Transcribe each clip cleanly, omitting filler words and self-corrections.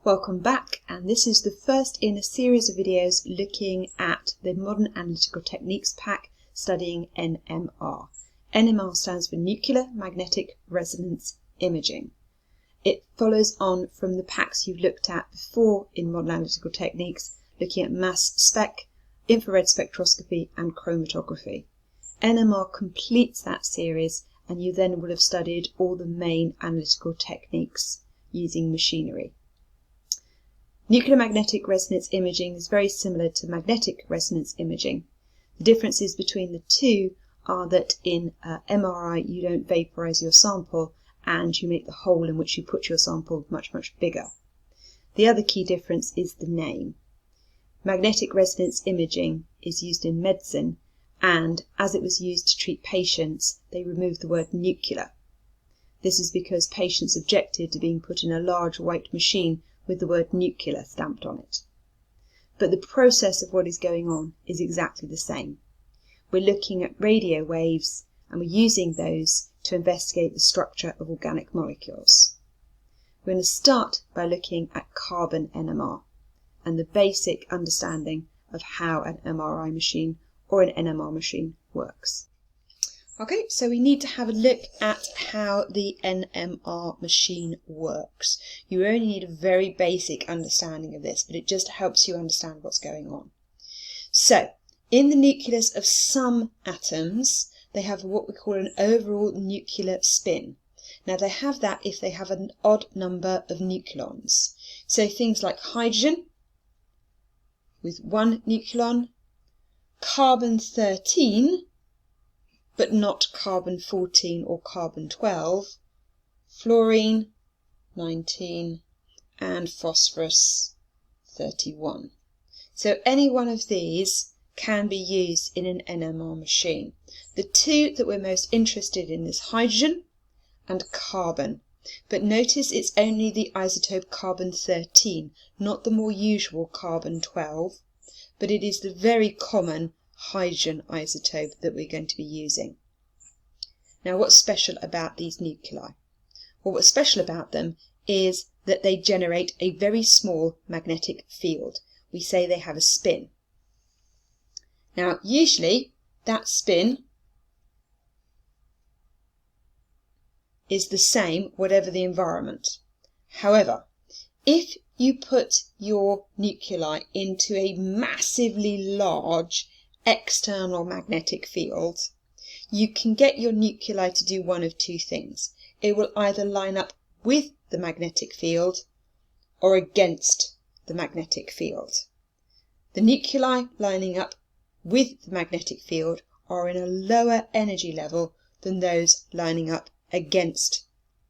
Welcome back, and this is the first in a series of videos looking at the Modern Analytical Techniques pack studying NMR. NMR stands for Nuclear Magnetic Resonance Imaging. It follows on from the packs you've looked at before in Modern Analytical Techniques, looking at mass spec, infrared spectroscopy and chromatography. NMR completes that series, and you then will have studied all the main analytical techniques using machinery. Nuclear magnetic resonance imaging is very similar to magnetic resonance imaging. The differences between the two are that in MRI you don't vaporize your sample and you make the hole in which you put your sample much bigger. The other key difference is the name. Magnetic resonance imaging is used in medicine, and as it was used to treat patients, they removed the word nuclear. This is because patients objected to being put in a large white machine with the word nuclear stamped on it. But the process of what is going on is exactly the same. We're looking at radio waves, and we're using those to investigate the structure of organic molecules. We're going to start by looking at carbon NMR and the basic understanding of how an MRI machine or an NMR machine works. Okay, so we need to have a look at how the NMR machine works. You only need a very basic understanding of this, but it just helps you understand what's going on. So, in the nucleus of some atoms, they have what we call an overall nuclear spin. Now, they have that if they have an odd number of nucleons. So things like hydrogen with 1 nucleon, carbon-13, but not carbon-14 or carbon-12, fluorine, 19, and phosphorus-31. So any one of these can be used in an NMR machine. The two that we're most interested in is hydrogen and carbon. But notice it's only the isotope carbon-13, not the more usual carbon-12, but it is the very common hydrogen isotope that we're going to be using. Now, what's special about these nuclei? Well, what's special about them is that they generate a very small magnetic field. We say they have a spin. Now, usually that spin is the same whatever the environment. However, if you put your nuclei into a massively large external magnetic field, you can get your nuclei to do one of two things. It will either line up with the magnetic field or against the magnetic field. The nuclei lining up with the magnetic field are in a lower energy level than those lining up against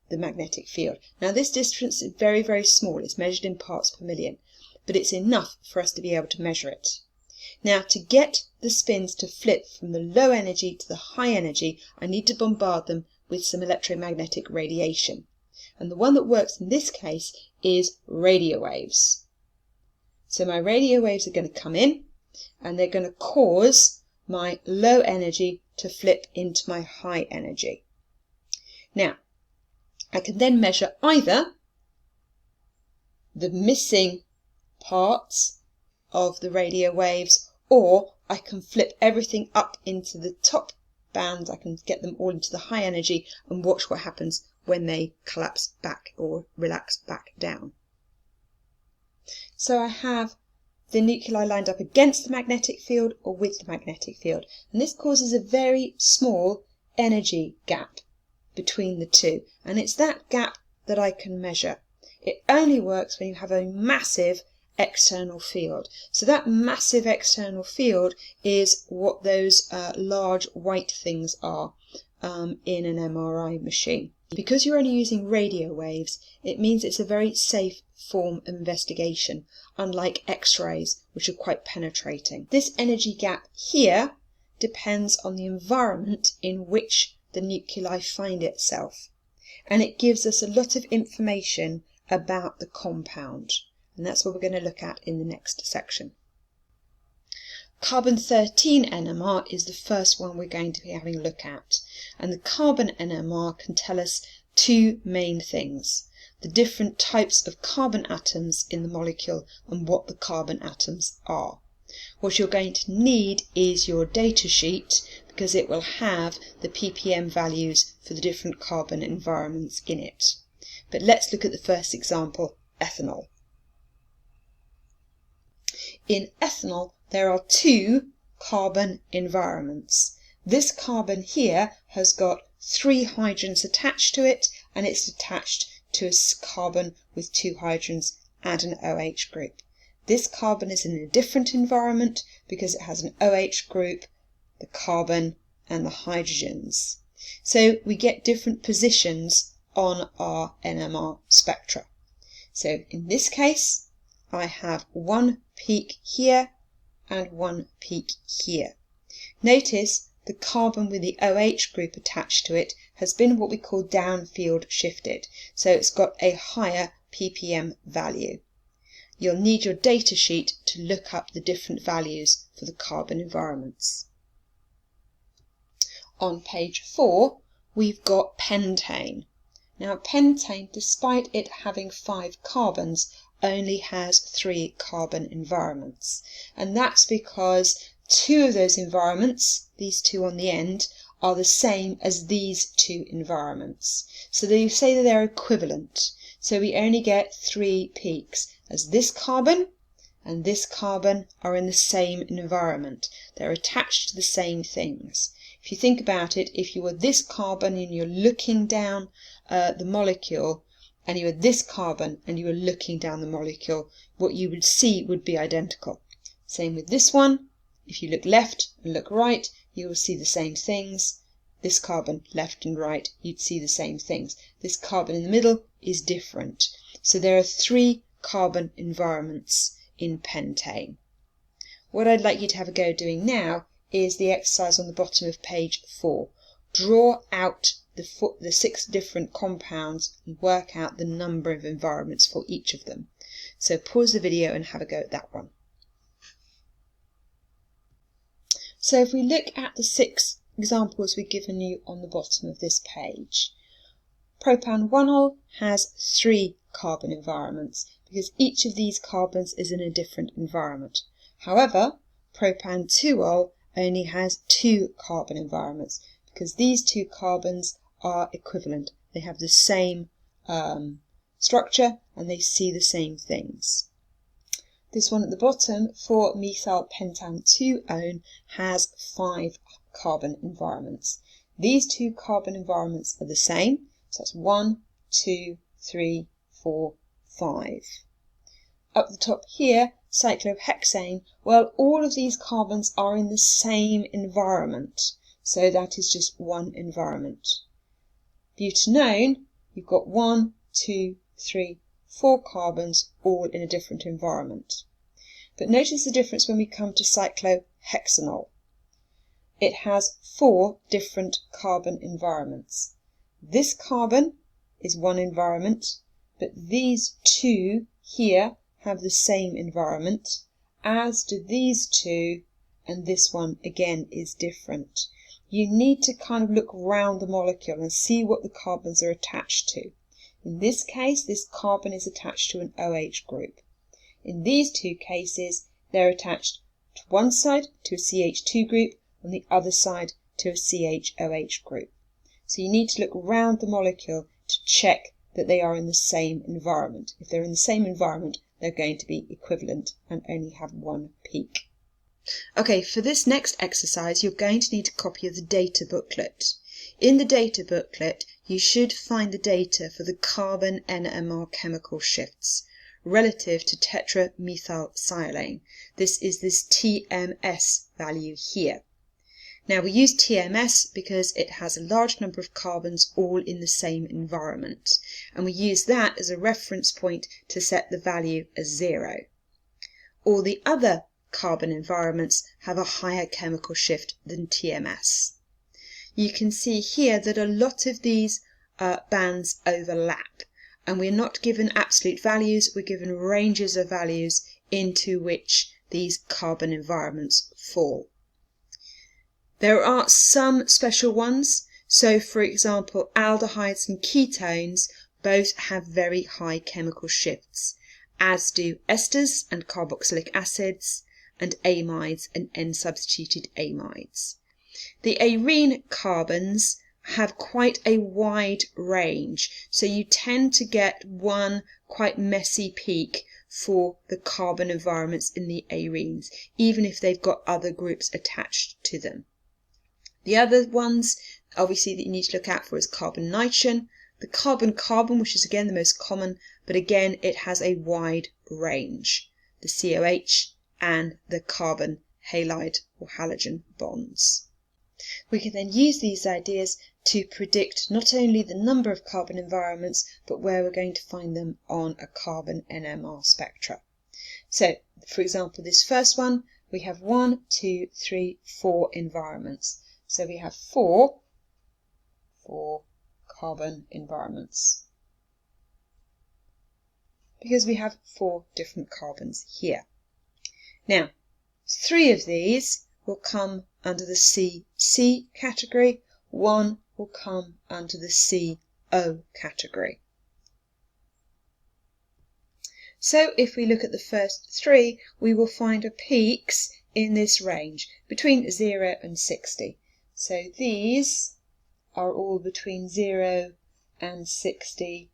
the magnetic field. Now, this difference is very small. It's measured in parts per million, but it's enough for us to be able to measure it. Now, to get the spins to flip from the low energy to the high energy, I need to bombard them with some electromagnetic radiation. And the one that works in this case is radio waves. So my radio waves are going to come in, and they're going to cause my low energy to flip into my high energy. Now, I can then measure either the missing parts of the radio waves, or I can flip everything up into the top bands. I can get them all into the high energy and watch what happens when they collapse back or relax back down. So I have the nuclei lined up against the magnetic field or with the magnetic field, and this causes a very small energy gap between the two, and it's that gap that I can measure. It only works when you have a massive external field. So that massive external field is what those large white things are in an MRI machine. Because you're only using radio waves, it means it's a very safe form of investigation, unlike X-rays, which are quite penetrating. This energy gap here depends on the environment in which the nuclei find itself, and it gives us a lot of information about the compound, and that's what we're going to look at in the next section. Carbon-13 NMR is the first one we're going to be having a look at, and the carbon NMR can tell us two main things. the different types of carbon atoms in the molecule and what the carbon atoms are. What you're going to need is your data sheet, because it will have the ppm values for the different carbon environments in it. But let's look at the first example, ethanol. In ethanol, there are two carbon environments. This carbon here has got 3 hydrogens attached to it, and it's attached to a carbon with 2 hydrogens and an OH group. This carbon is in a different environment because it has an OH group, the carbon and the hydrogens. So we get different positions on our NMR spectra. So in this case, I have one peak here and one peak here. Notice the carbon with the OH group attached to it has been what we call downfield shifted, so it's got a higher ppm value. You'll need your data sheet to look up the different values for the carbon environments. On page 4, we've got pentane. Now pentane, despite it having 5 carbons, only has 3 carbon environments. And that's because 2 of those environments, these 2 on the end, are the same as these 2 environments. So they say that they're equivalent. So we only get 3 peaks, as this carbon and this carbon are in the same environment. They're attached to the same things. If you think about it, if you were this carbon and you're looking down the molecule, and you were this carbon and you were looking down the molecule, what you would see would be identical. Same with this one. If you look left and look right, you will see the same things. This carbon, left and right, you'd see the same things. This carbon in the middle is different. So there are 3 carbon environments in pentane. What I'd like you to have a go doing now is the exercise on the bottom of page 4. Draw out the 6 different compounds and work out the number of environments for each of them. So pause the video and have a go at that one. So if we look at the 6 examples we've given you on the bottom of this page, propan-1-ol has 3 carbon environments because each of these carbons is in a different environment. However, propan-2-ol only has 2 carbon environments because these 2 carbons are equivalent. They have the same structure and they see the same things. This one at the bottom, for methyl pentan-2-one, has 5 carbon environments. These 2 carbon environments are the same, so that's 1, 2, 3, 4, 5. Up the top here, cyclohexane, well, all of these carbons are in the same environment, so that is just one environment. Butanone, you've got 1, 2, 3, 4 carbons all in a different environment. But notice the difference when we come to cyclohexanol. It has 4 different carbon environments. This carbon is one environment, but these 2 here have the same environment, as do these 2, and this one again is different. You need to kind of look round the molecule and see what the carbons are attached to. In this case, this carbon is attached to an OH group. In these 2 cases, they're attached to one side to a CH2 group, on the other side to a CHOH group. So you need to look round the molecule to check that they are in the same environment. If they're in the same environment, they're going to be equivalent and only have 1 peak. Okay, for this next exercise, you're going to need a copy of the data booklet. In the data booklet, you should find the data for the carbon NMR chemical shifts relative to tetramethylsialane. This is this TMS value here. Now we use TMS because it has a large number of carbons all in the same environment, and we use that as a reference point to set the value as 0. All the other carbon environments have a higher chemical shift than TMS. You can see here that a lot of these bands overlap, and we're not given absolute values, we're given ranges of values into which these carbon environments fall. There are some special ones, so for example aldehydes and ketones both have very high chemical shifts, as do esters and carboxylic acids, and amides and N-substituted amides. The arene carbons have quite a wide range, so you tend to get one quite messy peak for the carbon environments in the arenes, even if they've got other groups attached to them. The other ones, obviously, that you need to look out for is carbon-nitrogen, the carbon-carbon, which is again the most common, but again it has a wide range, the COH and the carbon halide or halogen bonds. We can then use these ideas to predict not only the number of carbon environments, but where we're going to find them on a carbon NMR spectra. So, for example, this first one, we have 1, 2, 3, 4 environments. So we have four carbon environments, because we have 4 different carbons here. Now, 3 of these will come under the CC category, 1 will come under the CO category. So if we look at the first 3, we will find peaks in this range between 0 and 60. So these are all between 0 and 60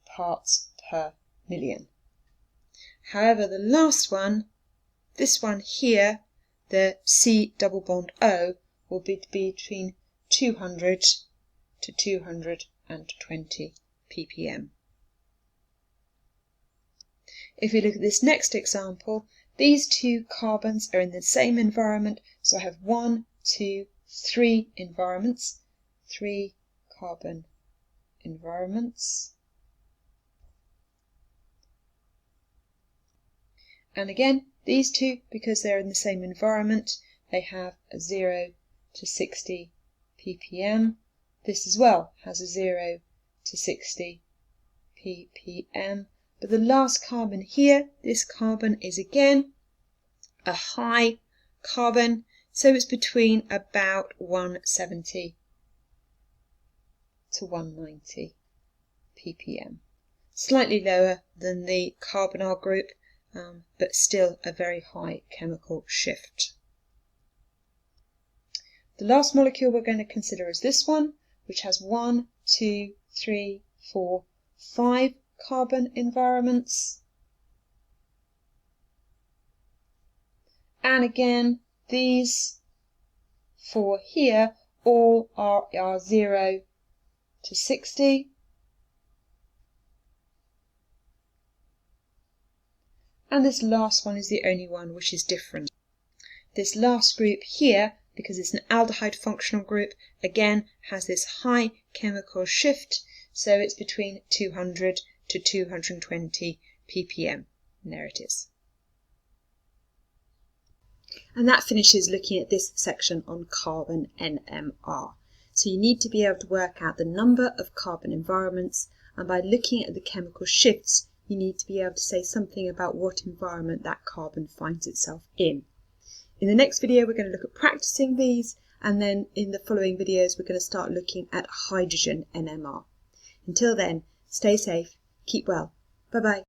parts per million. However, the last one, this one here, the C double bond O, will be between 200 to 220 ppm. If we look at this next example, these 2 carbons are in the same environment, so I have 1, 2, 3 environments, 3 carbon environments. And again, these 2, because they're in the same environment, they have a 0 to 60 ppm. This as well has a 0 to 60 ppm. But the last carbon here, this carbon is again a high carbon, so it's between about 170 to 190 ppm. Slightly lower than the carbonyl group, but still a very high chemical shift. The last molecule we're going to consider is this one, which has 1, 2, 3, 4, 5 carbon environments. And again, these 4 here all are 0 to 60. And this last one is the only one which is different. This last group here, because it's an aldehyde functional group, again has this high chemical shift, so it's between 200 to 220 ppm. And there it is. And that finishes looking at this section on carbon NMR. So you need to be able to work out the number of carbon environments, and by looking at the chemical shifts, you need to be able to say something about what environment that carbon finds itself in. In the next video, we're going to look at practicing these, and then in the following videos, we're going to start looking at hydrogen NMR. Until then, stay safe, keep well. Bye-bye.